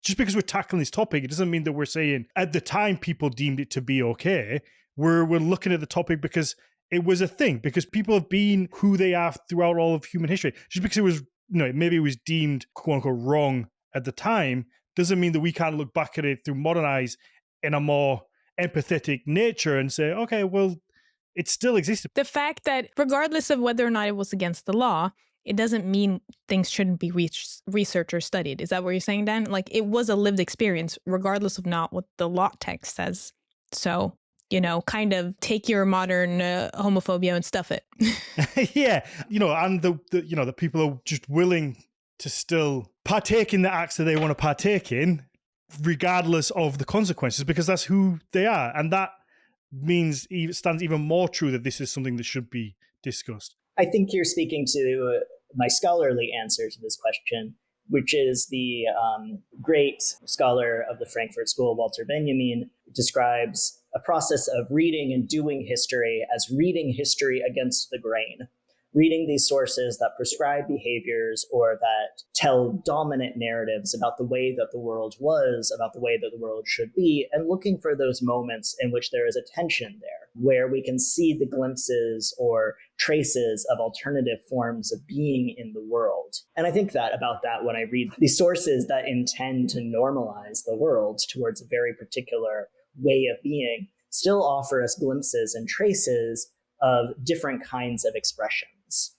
just because we're tackling this topic, it doesn't mean that we're saying at the time people deemed it to be okay. We're looking at the topic because it was a thing, because people have been who they are throughout all of human history. Just because it was, maybe it was deemed quote unquote wrong at the time doesn't mean that we can't look back at it through modern eyes in a more empathetic nature and say, okay, well, it still existed. The fact that regardless of whether or not it was against the law, it doesn't mean things shouldn't be researched or studied. Is that what you're saying, Dan? Like, it was a lived experience, regardless of not what the law text says. So, kind of take your modern homophobia and stuff it. Yeah. And the people are just willing to still partake in the acts that they want to partake in, regardless of the consequences, because that's who they are. And that means it stands even more true that this is something that should be discussed. I think you're speaking to my scholarly answer to this question, which is the great scholar of the Frankfurt School, Walter Benjamin, describes a process of reading and doing history as reading history against the grain, reading these sources that prescribe behaviors or that tell dominant narratives about the way that the world was, about the way that the world should be, and looking for those moments in which there is a tension there, where we can see the glimpses or traces of alternative forms of being in the world. And I think about that when I read these sources that intend to normalize the world towards a very particular way of being, still offer us glimpses and traces of different kinds of expressions.